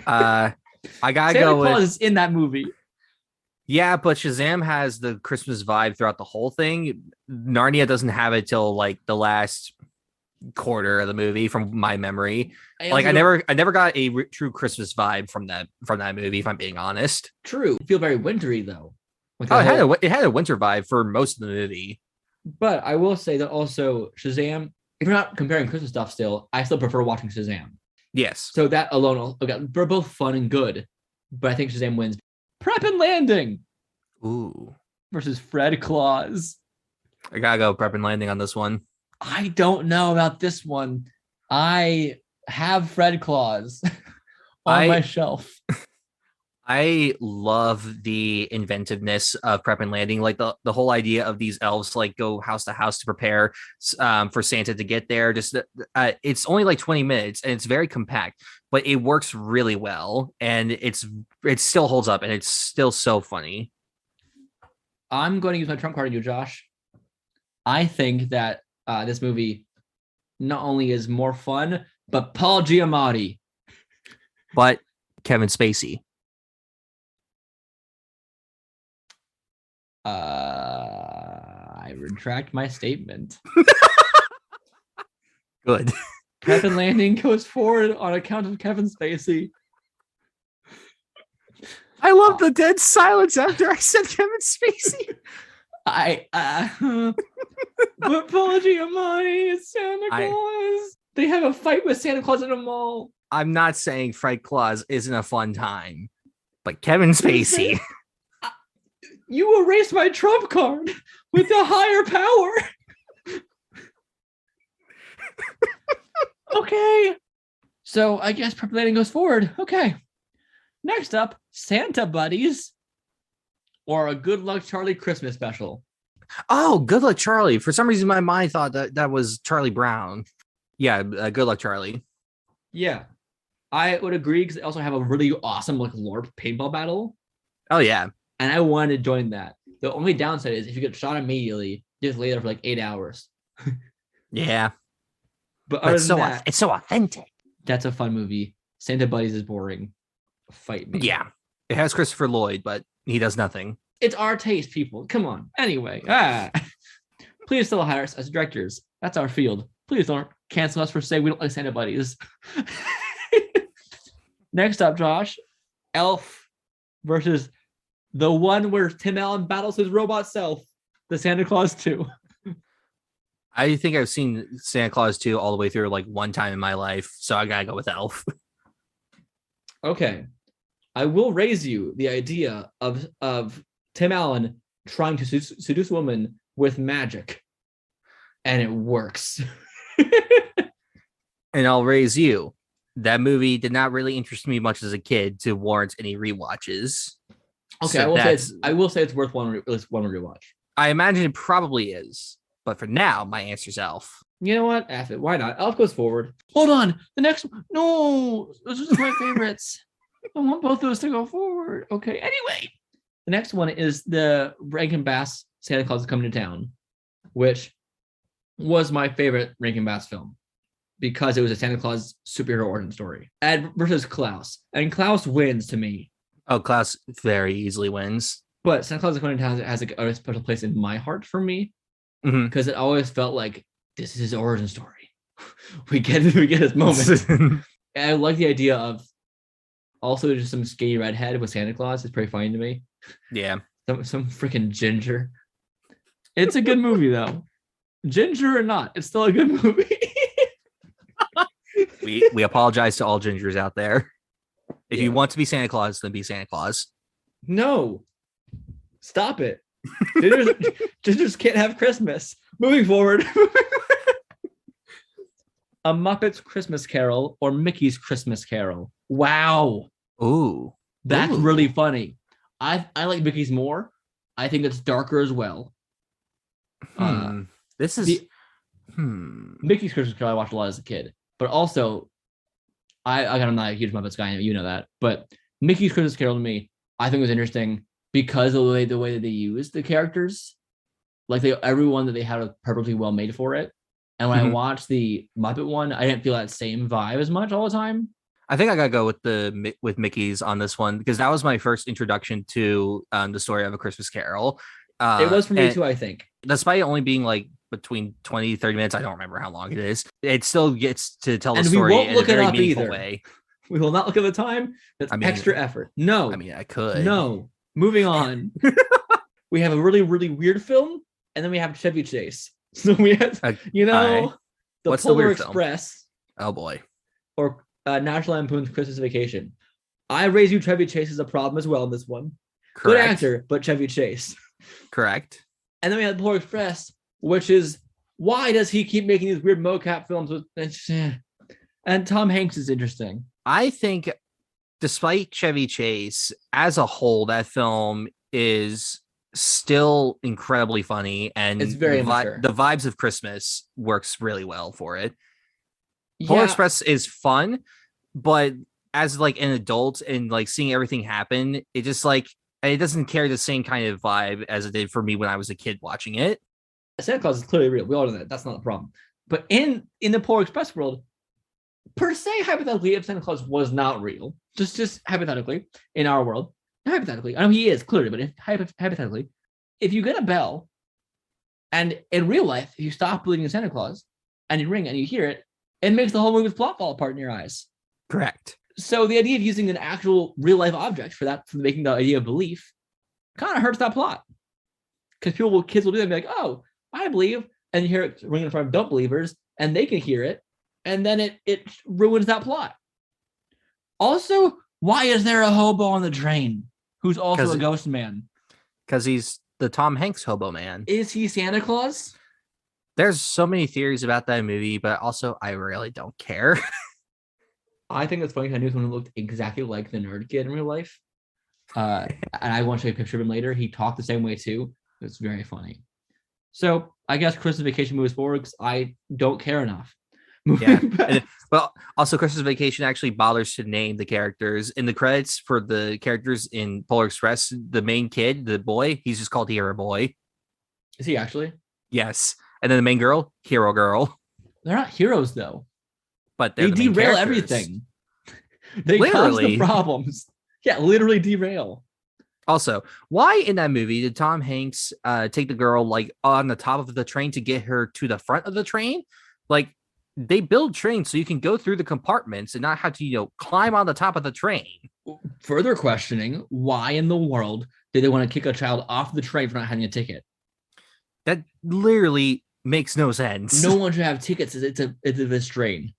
I gotta Santa go with... Claus is in that movie. Yeah, but Shazam has the Christmas vibe throughout the whole thing. Narnia doesn't have it till like the last quarter of the movie, from my memory. I never got a true Christmas vibe from that movie, if I'm being honest. True. It feel very wintry though. It had a winter vibe for most of the movie. But I will say that also Shazam, if you're not comparing Christmas stuff still, I still prefer watching Shazam. Yes. So that alone, they're both fun and good, but I think Shazam wins. Prep and Landing. Ooh. Versus Fred Claus. I gotta go Prep and Landing on this one. I don't know about this one. I have Fred Claus on my shelf. I love the inventiveness of Prep and Landing, like the whole idea of these elves like go house to house to prepare for Santa to get there. Just it's only like 20 minutes and it's very compact, but it works really well and it still holds up and it's still so funny. I'm going to use my trump card on you, Josh. I think that this movie not only is more fun, but Paul Giamatti. But Kevin Spacey. I retract my statement. Good. Prep and Landing goes forward on account of Kevin Spacey. I love the dead silence after I said Kevin Spacey. But Paul Giamatti is Santa Claus. They have a fight with Santa Claus in a mall. I'm not saying Fred Claus isn't a fun time, but Kevin Spacey. You erased my trump card with a higher power. Okay. So I guess Prep and Landing goes forward. Okay. Next up, Santa Buddies or a Good Luck Charlie Christmas special. Oh, Good Luck Charlie. For some reason, my mind thought that was Charlie Brown. Yeah, Good Luck Charlie. Yeah. I would agree because they also have a really awesome like LARP paintball battle. Oh, yeah. And I wanted to join that. The only downside is if you get shot immediately, you just lay there for like 8 hours. Yeah. But it's so authentic. That's a fun movie. Santa Buddies is boring. Fight me. Yeah. It has Christopher Lloyd, but he does nothing. It's our taste, people. Come on. Anyway. Please still hire us as directors. That's our field. Please don't cancel us for saying we don't like Santa Buddies. Next up, Josh. Elf versus the one where Tim Allen battles his robot self. The Santa Claus 2. I think I've seen Santa Claus 2 all the way through like one time in my life, so I gotta go with Elf. Okay. I will raise you the idea of Tim Allen trying to seduce a woman with magic. And it works. And I'll raise you. That movie did not really interest me much as a kid to warrant any rewatches. Okay, So I will say it's worth one rewatch. I imagine it probably is. But for now, my answer's Elf. You know what? F it. Why not? Elf goes forward. Hold on. The next one. No. Those are my favorites. I want both those to go forward. Okay. Anyway. The next one is the Rankin Bass Santa Claus is Coming to Town, which was my favorite Rankin Bass film because it was a Santa Claus superhero origin story. Ed versus Klaus. And Klaus wins to me. Oh, Klaus very easily wins. But Santa Claus is Coming to Town has a special place in my heart for me. Because it always felt like this is his origin story. we get his moment. I like the idea of also just some skinny redhead with Santa Claus. It's pretty funny to me. Yeah. Some freaking ginger. It's a good movie though. Ginger or not, it's still a good movie. We apologize to all gingers out there. If you want to be Santa Claus, then be Santa Claus. No. Stop it. Gingers can't have Christmas. Moving forward. A Muppet's Christmas Carol or Mickey's Christmas Carol. Wow. Ooh. That's really funny. I like Mickey's more. I think it's darker as well. This is Mickey's Christmas Carol I watched a lot as a kid. But also, I'm not a huge Muppets guy, you know that. But Mickey's Christmas Carol to me, I think was interesting because of the way that they used the characters. Like everyone that they had was perfectly well made for it. And when I watched the Muppet one, I didn't feel that same vibe as much all the time. I think I gotta go with Mickey's on this one because that was my first introduction to the story of A Christmas Carol. It was for me too, I think. Despite only being like between 20, 30 minutes, I don't remember how long it is. It still gets to tell the story in a very meaningful way. We will not look at the time. That's extra effort. No. I mean, I could. No. Moving on. We have a really, really weird film, and then we have Chevy Chase. So we have, the Polar Express. Film? Oh, boy. Or National Lampoon's Christmas Vacation. I Raise You, Chevy Chase is a problem as well in this one. Correct. Good actor, but Chevy Chase. Correct. And then we have the Polar Express, which is, why does he keep making these weird mocap films? And Tom Hanks is interesting. I think despite Chevy Chase, as a whole, that film is still incredibly funny, and it's very mature. The vibes of Christmas works really well for it. Polar Express is fun, but as like an adult and like seeing everything happen, it just like it doesn't carry the same kind of vibe as it did for me when I was a kid watching it. Santa Claus is clearly real. We all know that. That's not a problem. But in the Polar Express world, per se, hypothetically, if Santa Claus was not real, just hypothetically, in our world, hypothetically, I know he is clearly, but hypothetically, if you get a bell, and in real life, if you stop believing in Santa Claus, and you ring and you hear it, it makes the whole movie's plot fall apart in your eyes. Correct. So the idea of using an actual real life object for making the idea of belief kind of hurts that plot. Because kids will do that and be like, oh, I believe, and you hear it ringing in front of don't believers, and they can hear it, and then it ruins that plot. Also, why is there a hobo on the train who's also a ghost man? Because he's the Tom Hanks hobo man. Is he Santa Claus? There's so many theories about that movie, but also I really don't care. I think it's funny because I knew someone who looked exactly like the nerd kid in real life. And I want to show you a picture of him later. He talked the same way too. It's very funny. So I guess Christmas Vacation moves forward because I don't care enough. Well, also Christmas Vacation actually bothers to name the characters in the credits for the characters in Polar Express. The main kid, the boy, he's just called Hero Boy. Is he actually? Yes. And then the main girl, Hero Girl. They're not heroes though. But they derail everything. They cause the problems. Yeah, literally derail. Also, why in that movie did Tom Hanks take the girl like on the top of the train to get her to the front of the train? Like, they build trains so you can go through the compartments and not have to, climb on the top of the train. Further questioning, why in the world did they want to kick a child off the train for not having a ticket? That literally makes no sense. No one should have tickets. It's a strain.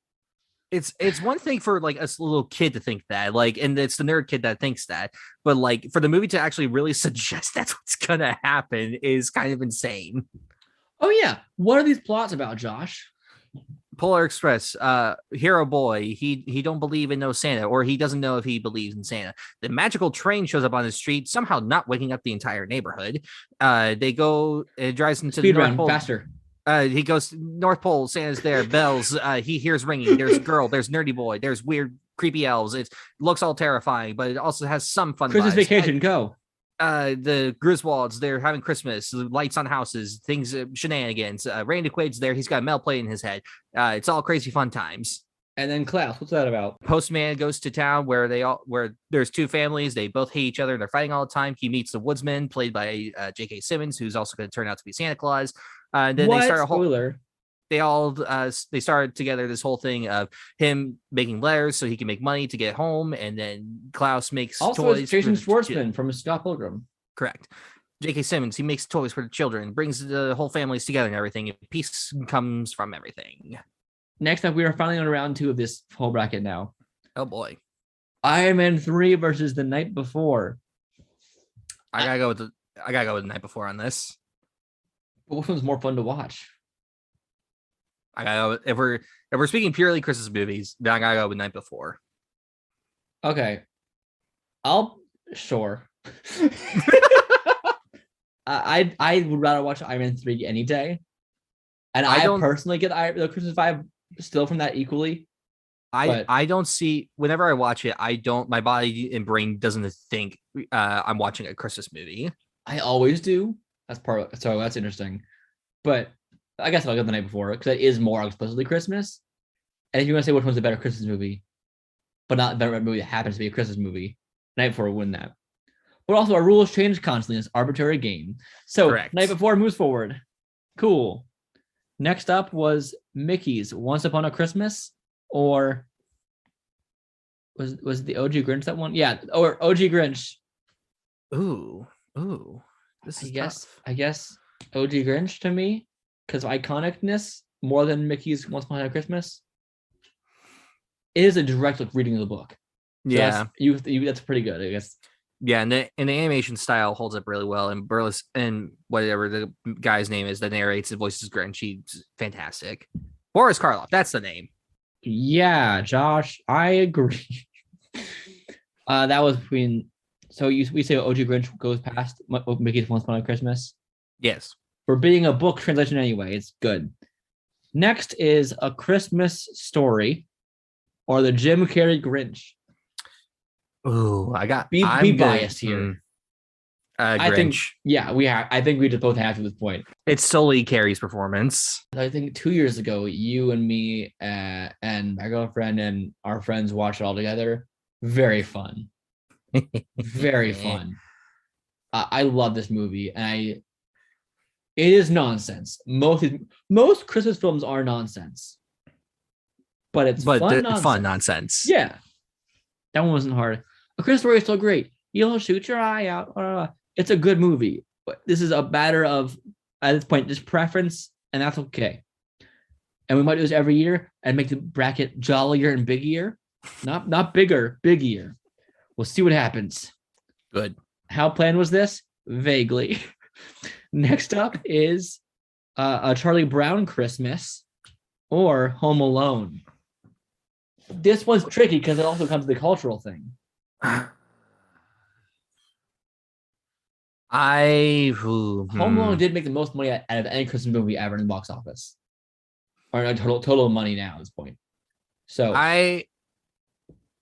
It's one thing for like a little kid to think that, like, and it's the nerd kid that thinks that, but like for the movie to actually really suggest that's what's gonna happen is kind of insane. Oh yeah, what are these plots about, Josh? Polar Express, Hero Boy, he don't believe in no Santa, or he doesn't know if he believes in Santa. The magical train shows up on the street, somehow not waking up the entire neighborhood. It drives into the North Pole. Faster. He goes North Pole, Santa's there, bells, he hears ringing, there's a girl, there's nerdy boy, there's weird creepy elves. It looks all terrifying, but it also has some fun Christmas vibes. Vacation, go. The Griswolds, they're having Christmas, lights on houses, things, shenanigans. Randy Quaid's there, he's got a metal plate in his head. It's all crazy fun times. And then Klaus, what's that about? Postman goes to town where there's two families, they both hate each other and they're fighting all the time. He meets the woodsman played by J.K. Simmons, who's also going to turn out to be Santa Claus. Then they start a whole spoiler. They started together this whole thing of him making letters so he can make money to get home, and then Klaus makes also toys. Jason Schwartzman from Scott Pilgrim. Correct. J.K. Simmons, he makes toys for the children, brings the whole families together and everything. Peace comes from everything. Next up, we are finally on round 2 of this whole bracket now. Oh boy. Iron Man 3 versus The Night Before. I gotta go with The Night Before on this. But which one's more fun to watch? I gotta go if we're speaking purely Christmas movies, then I gotta go with Night Before. Okay. Sure. I would rather watch Iron Man 3 any day. And I personally get the Christmas vibe still from that equally. I don't see, whenever I watch it, my body and brain doesn't think I'm watching a Christmas movie. I always do. So that's interesting. But I guess I'll go The Night Before because it is more explicitly Christmas. And if you want to say which one's a better Christmas movie, but not a better movie that happens to be a Christmas movie, Night Before will win that. But also, our rules change constantly. It's an arbitrary game. So, Correct. Night Before moves forward. Cool. Next up was Mickey's Once Upon a Christmas, or was it the OG Grinch that one? Yeah, or OG Grinch. Ooh. This is tough. I guess OG Grinch to me, because of iconicness more than Mickey's Once Upon a Christmas. It is a direct reading of the book. So yeah, that's pretty good, I guess. Yeah, and the animation style holds up really well. And Burles and whatever the guy's name is that narrates and voices Grinch, he's fantastic. Boris Karloff, that's the name. Yeah, Josh, I agree. That was between. So we say OG Grinch goes past Mickey's Once Upon a Christmas. Yes, for being a book translation anyway, it's good. Next is A Christmas Story, or the Jim Carrey Grinch. Oh, be biased here. Grinch. I think, I think we just both have to this point. It's solely Carrey's performance. I think 2 years ago, you and me and my girlfriend and our friends watched it all together. Very fun. Very fun. I love this movie, and it is nonsense. Most Christmas films are nonsense, but it's fun nonsense. Yeah, that one wasn't hard. A Christmas Story is still great. You'll shoot your eye out. It's a good movie. But this is a matter of, at this point, just preference, and that's okay. And we might do this every year and make the bracket jollier and bigger. Not bigger, bigger. We'll see what happens. Good. How planned was this? Vaguely. Next up is a Charlie Brown Christmas or Home Alone. This one's tricky because it also comes to the cultural thing. Home Alone did make the most money out of any Christmas movie ever in the box office, or total money now at this point. So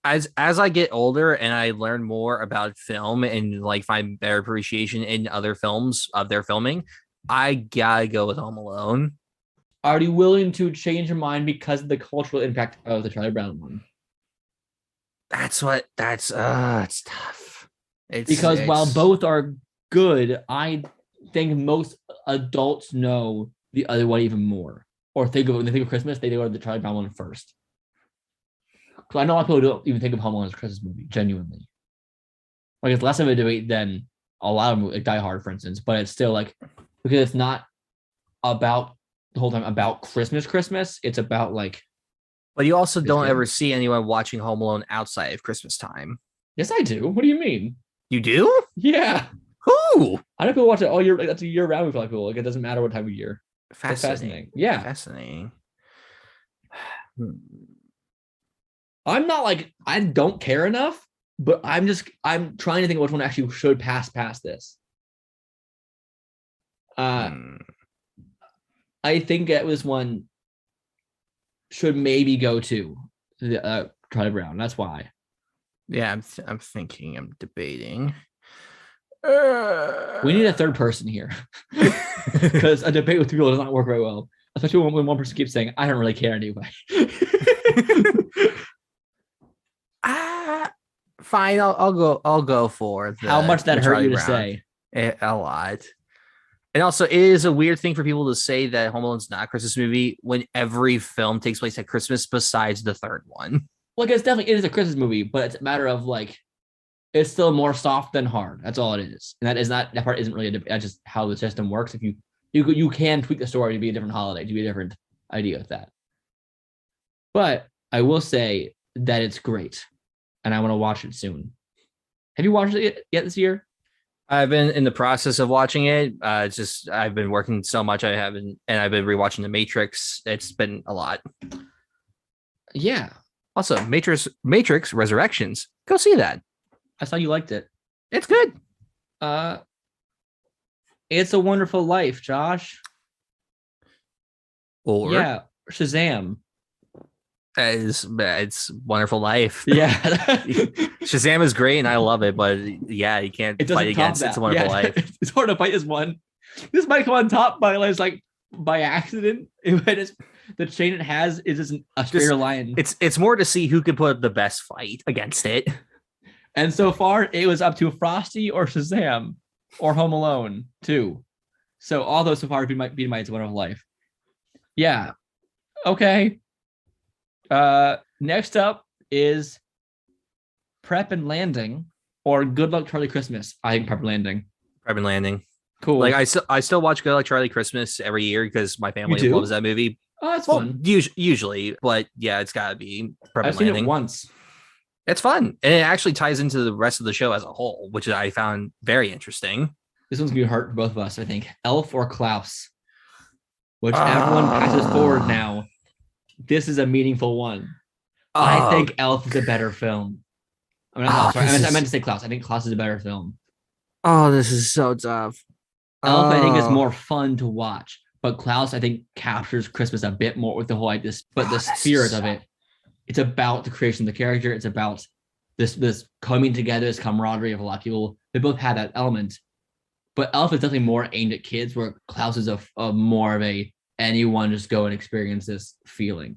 as I get older and I learn more about film and like find better appreciation in other films of their filming, I gotta go with Home Alone. Are you willing to change your mind because of the cultural impact of the Charlie Brown one? It's tough. Because while both are good, I think most adults know the other one even more. Or when they think of Christmas, they go to the Charlie Brown one first. Because I know a lot of people don't even think of Home Alone as a Christmas movie, genuinely. Like, it's less of a debate than a lot of movies, like Die Hard, for instance. But it's still like, because it's not about the whole time about Christmas. It's about like. But you also don't ever see anyone watching Home Alone outside of Christmas time. Yes, I do. What do you mean? You do? Yeah. Who? I know people watch it all year. Like, that's a year-round movie for people. Like, it doesn't matter what time of year. Fascinating. Yeah. Fascinating. I'm not like, I don't care enough, but I'm trying to think of which one actually should pass past this. I think that was one should maybe go to the Charlie Brown. That's why. Yeah, I'm thinking. I'm debating. We need a third person here because a debate with two people does not work very well, especially when one person keeps saying, "I don't really care anyway." Fine. I'll go for how much that hurt you to say. A lot. And also, it is a weird thing for people to say that Home Alone's not a Christmas movie when every film takes place at Christmas besides the third one. Well, it is a Christmas movie, but it's a matter of like It's still more soft than hard. That's all it is. And that part isn't really that's just how the system works. If you can tweak the story to be a different holiday, to be a different idea with that. But I will say that it's great, and I want to watch it soon. Have you watched it yet this year? I've been in the process of watching it. It's just I've been working so much. I haven't, and I've been rewatching The Matrix. It's been a lot. Yeah. Also, Matrix Resurrections. Go see that. I saw you liked it. It's good. It's a Wonderful Life, Josh. Or yeah, Shazam. It's Wonderful Life. Yeah. Shazam is great and I love it, but yeah, you can't fight against It's a Wonderful Life. It's hard to fight this one. This might come on top by accident. The chain it has is just a straighter line. It's more to see who can put up the best fight against it. And so far, it was up to Frosty or Shazam or Home Alone 2. So all those so far beat my It's a Wonderful Life. Yeah. Okay. Next up is Prep and Landing or Good Luck Charlie Christmas. I think Prep and Landing. Prep and Landing. Cool. Like I still watch Good Luck Charlie Christmas every year because my family loves that movie. Oh, that's fun. Usually, but yeah, it's got to be Prep and I've seen Landing. it once. It's fun, and it actually ties into the rest of the show as a whole, which I found very interesting. This one's gonna be hard for both of us, I think. Elf or Klaus, whichever one passes forward now. This is a meaningful one. I think Elf is a better film. I meant to say Klaus. I think Klaus is a better film. Oh, this is so tough. Elf, I think, is more fun to watch, but Klaus, I think, captures Christmas a bit more with the whole idea, but the spirit of it. It's about the creation of the character. It's about this coming together, this camaraderie of a lot of people. They both had that element, but Elf is definitely more aimed at kids, where Klaus is a more of a anyone just go and experience this feeling.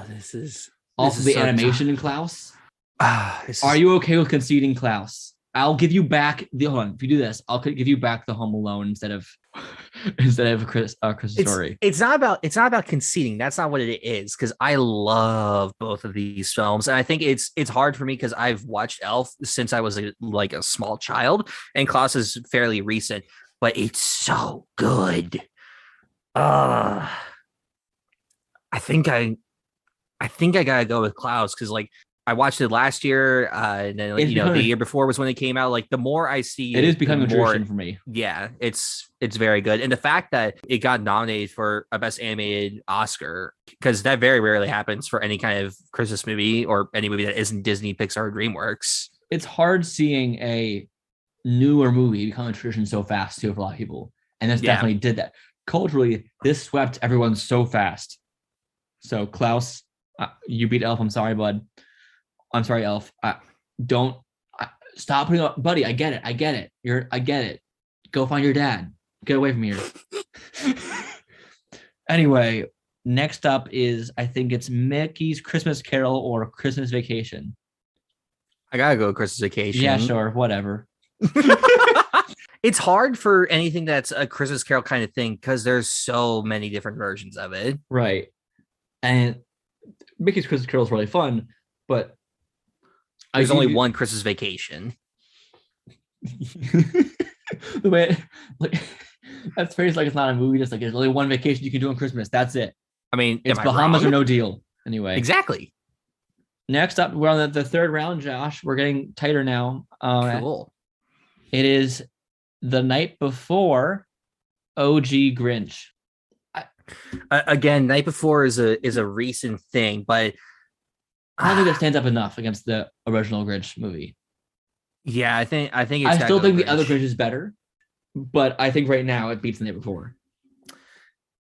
This is the so animation in Klaus. Are you okay with conceding Klaus? I'll give you back the hold on. If you do this, I'll give you back the Home Alone instead of a Christmas Story. It's not about conceding. That's not what it is. Because I love both of these films, and I think it's hard for me because I've watched Elf since I was a small child, and Klaus is fairly recent. But it's so good. I think I gotta go with Klaus because I watched it last year, and then the year before was when it came out. Like the more I see, it is becoming a tradition for me. Yeah, it's very good, and the fact that it got nominated for a Best Animated Oscar, because that very rarely happens for any kind of Christmas movie or any movie that isn't Disney, Pixar, or DreamWorks. It's hard seeing a newer movie become a tradition so fast too for a lot of people, and this definitely did that. Culturally, this swept everyone so fast. So Klaus, you beat Elf. I'm sorry, bud. I'm sorry, Elf. Stop putting up, buddy. I get it. I get it. Go find your dad. Get away from here. Anyway, next up is, I think it's Mickey's Christmas Carol or Christmas Vacation. I gotta go Christmas Vacation. Yeah, sure. Whatever. It's hard for anything that's a Christmas Carol kind of thing because there's so many different versions of it. Right. And Mickey's Christmas Carol is really fun, but there's only one Christmas Vacation. The way that's phrased like it's not a movie, just like there's only one vacation you can do on Christmas. That's it. I mean, it's Bahamas or no deal. Anyway. Exactly. Next up, we're on the third round, Josh. We're getting tighter now. Cool. It is The Night Before, OG Grinch. Again, Night Before is a recent thing, but I don't think that stands up enough against the original Grinch movie. Yeah, I think it's. I still think the other Grinch is better, but I think right now it beats The Night Before.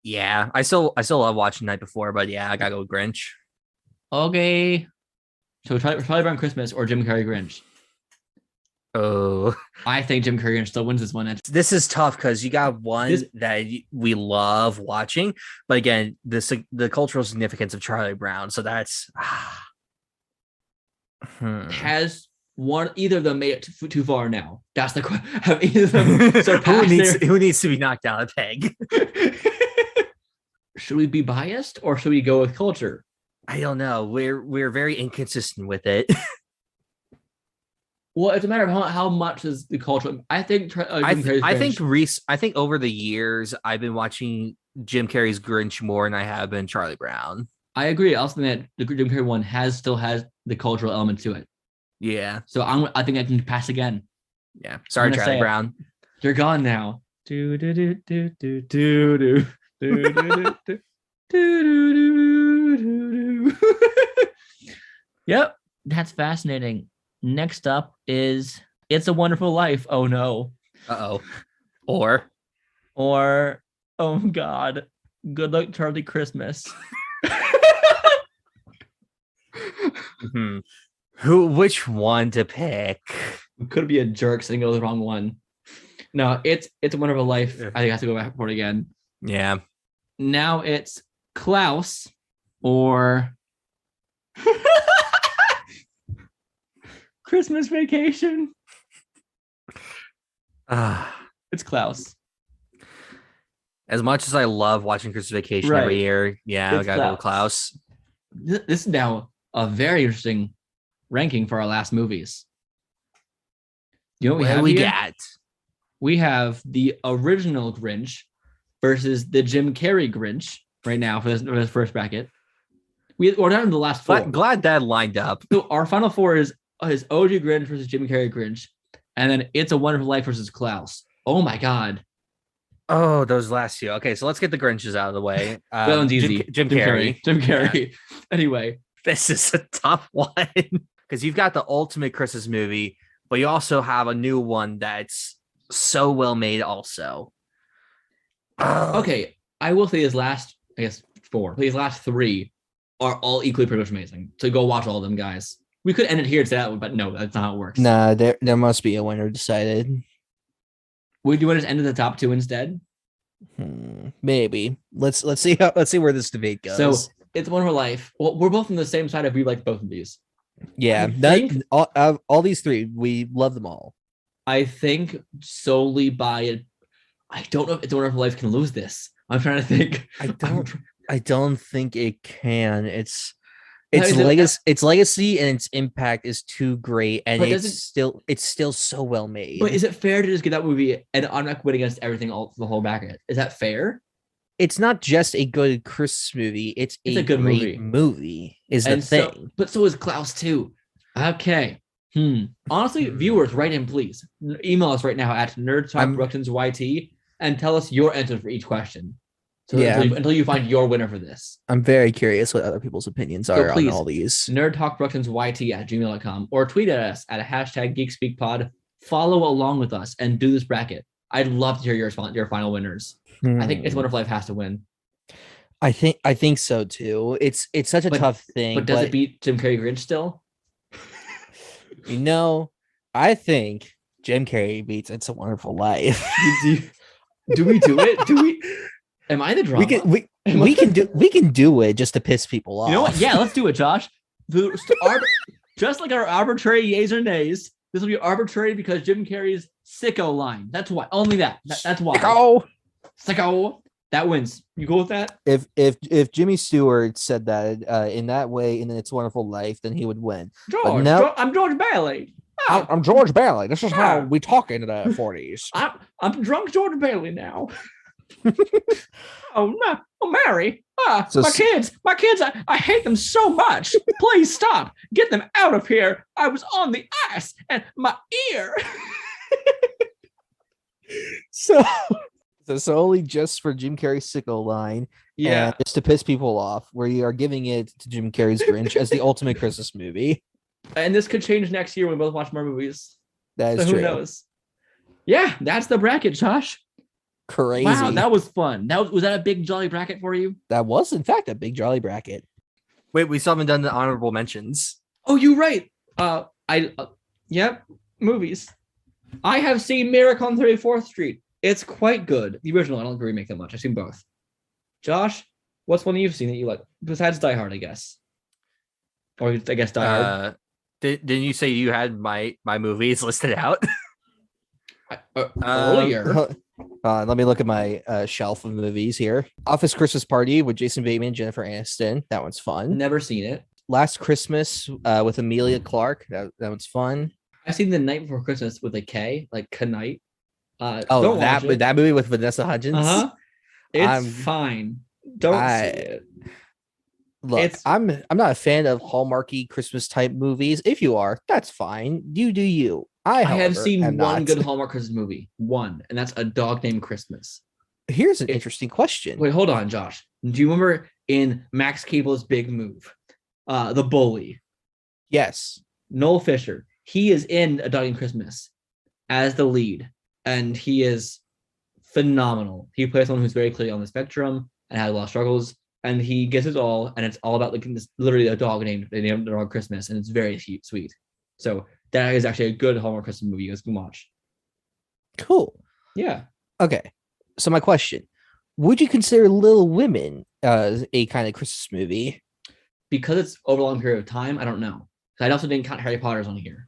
Yeah, I still love watching Night Before, but yeah, I gotta go with Grinch. Okay, so Charlie Brown Christmas or Jim Carrey Grinch. Oh, I think Jim Carrey still wins this one. This is tough because you got one that we love watching, but again, the cultural significance of Charlie Brown. So that's has one either of them made it too far now? That's the question. Have either of them surpassed who needs to be knocked down a peg? Should we be biased or should we go with culture? I don't know. We're very inconsistent with it. Well, it's a matter of how much is the culture. I think Jim Carrey's Grinch- I think over the years I've been watching Jim Carrey's Grinch more than I have been Charlie Brown. I agree. I also think that the Jim Carrey one still has the cultural element to it. Yeah. So I think I can pass again. Yeah. Sorry, Charlie Brown. You're gone now. Do do do do do do do do do do do do. Yep, that's fascinating. Next up is It's a Wonderful Life. Oh no. Uh-oh. Or oh God. Good Luck Charlie Christmas. Which one to pick? Could be a jerk saying go the wrong one. No, it's a Wonderful Life. I think I have to go back for it again. Yeah. Now it's Klaus or Christmas Vacation. It's Klaus. As much as I love watching Christmas Vacation every year, yeah, I gotta go with Klaus. This is now a very interesting ranking for our last movies. You know what we got? We have the original Grinch versus the Jim Carrey Grinch right now for this first bracket. We're down to the last four. Glad that lined up. So our final four is his OG Grinch versus Jim Carrey Grinch, and then It's a Wonderful Life versus Klaus. Oh my God. Oh, those last two. Okay, so let's get the Grinches out of the way. That one's easy. Jim Carrey. Jim Carrey. Yeah. Anyway. This is a tough one because you've got the ultimate Christmas movie, but you also have a new one that's so well made also. Okay, I will say his last, I guess, four. His last three are all equally pretty much amazing. So go watch all of them, guys. We could end it here and say that one, but no, that's not how it works. Nah, there must be a winner decided. Would you want to just end at the top two instead? Maybe. Let's see where this debate goes. So It's a Wonderful Life. Well, we're both on the same side if we like both of these. Yeah, all these three, we love them all. I think solely by it. I don't know if It's a Wonderful Life can lose this. I'm trying to think. I don't think it can. Its legacy and its impact is too great, and it's still so well made. But is it fair to just get that movie and automatic win against everything the whole bracket? Is that fair? It's not just a good Christmas movie. It's a good movie. Is the thing. But so is Klaus too. Okay. Honestly, viewers, write in, please. Email us right now at NerdTalkProductionsYT and tell us your answer for each question. So until you find your winner for this. I'm very curious what other people's opinions are on all these. NerdTalkProductionsYT@gmail.com or tweet at us at a #GeekSpeakPod. Follow along with us and do this bracket. I'd love to hear your final winners. I think It's a Wonderful Life has to win. I think so too. It's such a tough thing. But does it beat Jim Carrey Grinch still? I think Jim Carrey beats It's a Wonderful Life. Do we do it? Do we? Am I the drama? We can do it just to piss people off. You know what? Yeah, let's do it, Josh. Just like our arbitrary yays or nays, this will be arbitrary because Jim Carrey's sicko line. That's why. Only that. That's why. Sicko. That wins. You go with that? If Jimmy Stewart said that in that way in It's a Wonderful Life, then he would win. I'm George Bailey. I'm George Bailey. This is how we talk into the 40s. I'm drunk George Bailey now. Oh no, Mary. My kids, I hate them so much. Please stop. Get them out of here. I was on the ice and my ear. So only just for Jim Carrey's sicko line, and just to piss people off, where you are giving it to Jim Carrey's Grinch as the ultimate Christmas movie. And this could change next year when we both watch more movies. That is true. Who knows? Yeah, that's the bracket, Josh. Crazy. Wow, that was fun. Was that a big jolly bracket for you? That was, in fact, a big jolly bracket. Wait, we still haven't done the honorable mentions. Oh, you're right. Movies. I have seen Miracle on 34th Street. It's quite good. The original, I don't remake that much. I've seen both. Josh, what's one that you've seen that you like? Besides Die Hard, I guess. Or I guess Die Hard. Didn't you say you had my movies listed out? Earlier. Let me look at my shelf of movies here. Office Christmas Party with Jason Bateman, Jennifer Aniston. That one's fun. Never seen it. Last Christmas with Emilia Clarke. That one's fun. I've seen The Night Before Christmas with a K, like Knight. Oh, Don't watch it. that movie with Vanessa Hudgens. It's I'm- fine. Don't see I- it. Look, I'm not a fan of Hallmarky Christmas type movies. If you are, that's fine. You do you. I have however, seen am one not. good Hallmark Christmas movie. One, and that's A Dog Named Christmas. Here's an interesting question. Wait, hold on, Josh. Do you remember in Max Cable's Big Move, The Bully? Yes. Noel Fisher. He is in A Dog Named Christmas as the lead, and he is phenomenal. He plays someone who's very clearly on the spectrum and had a lot of struggles, and he gets it all, and it's all about like this, literally a dog named the dog Christmas, and it's very sweet. So that is actually a good Hallmark Christmas movie you guys can watch. Cool. Yeah. Okay. So my question: would you consider Little Women a kind of Christmas movie? Because it's over a long period of time, I don't know. I also didn't count Harry Potter's on here.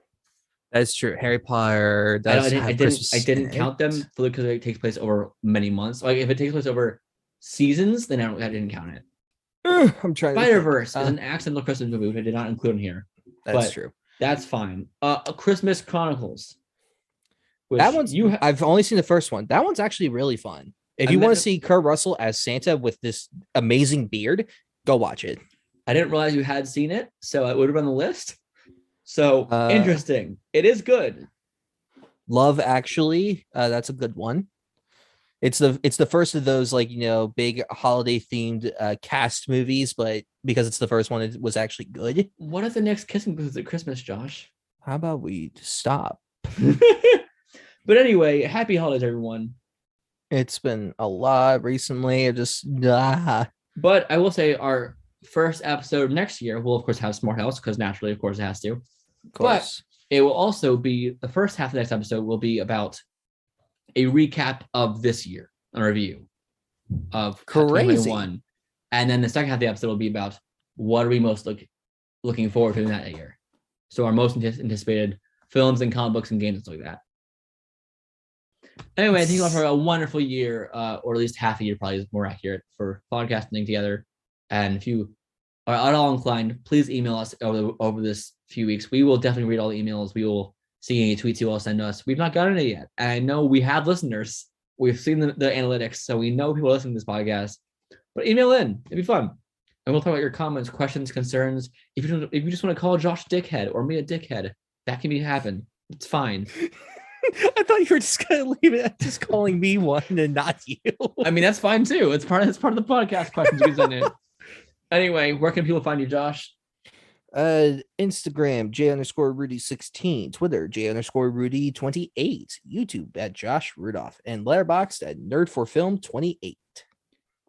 That's true. Harry Potter. I didn't count them fully because it takes place over many months. Like if it takes place over seasons, then I didn't count it. I'm trying. Spider-Verse is an accidental Christmas movie, which I did not include in here. That's true. That's fine. A Christmas Chronicles. That one's I've only seen the first one. That one's actually really fun. If you want to see Kurt Russell as Santa with this amazing beard, go watch it. I didn't realize you had seen it, so it would have been on the list. So interesting. It is good. Love Actually, that's a good one. It's the first of those big holiday themed cast movies, but because it's the first one, it was actually good. What if the next kissing booth at Christmas, Josh? How about we stop? But anyway, happy holidays, everyone. It's been a lot recently. But I will say our first episode next year will, of course, have Smart House because naturally, of course, it has to. Of course. But it will also be the first half of the next episode will be about a recap of this year, a review of 2021. And then the second half of the episode will be about what are we most looking forward to in that year. So our most anticipated films and comic books and games and stuff like that. Anyway, I think for a wonderful year, or at least half a year probably is more accurate for podcasting together. And if you are at all inclined, please email us over this few weeks. We will definitely read all the emails. We will see any tweets you all send us. We've not gotten it yet. And I know we have listeners. We've seen the analytics, so we know people listen to this podcast. But email in. It'd be fun. And we'll talk about your comments, questions, concerns. If you just want to call Josh dickhead or me a dickhead, that can happen. It's fine. I thought you were just gonna leave it at just calling me one and not you. I mean, that's fine too. It's part of the podcast questions you can send in. Anyway, where can people find you, Josh? Instagram J_Rudy16, Twitter J_Rudy28, YouTube at Josh Rudolph, and Letterboxd at Nerd4Film28.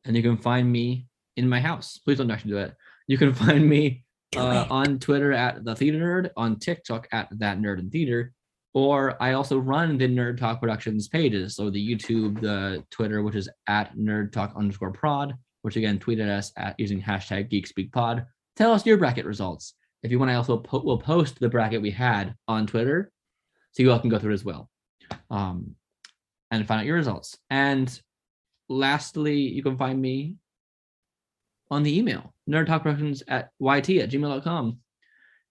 And you can find me in my house. Please don't actually do it. You can find me on Twitter at The Theater Nerd, on TikTok at That Nerd in Theater, or I also run the NerdTalk Productions pages. So the YouTube, the Twitter, which is at NerdTalk_prod, which again, tweet at us using hashtag GeekSpeakPod. Tell us your bracket results. If you want, I also will post the bracket we had on Twitter, so you all can go through it as well, and find out your results. And lastly, you can find me on the email, nerdtalkproductions@yt@gmail.com.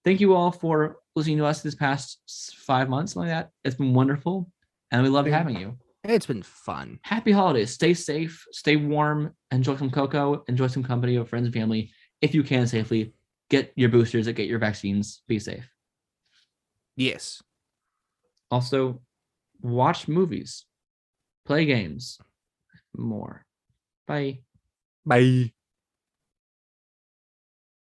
Thank you all for listening to us this past 5 months, something like that. It's been wonderful, and we love having you. It's been fun. Happy holidays. Stay safe, stay warm, enjoy some cocoa, enjoy some company of friends and family. If you can safely, get your boosters, get your vaccines, be safe. Yes. Also, watch movies, play games, more. Bye. Bye.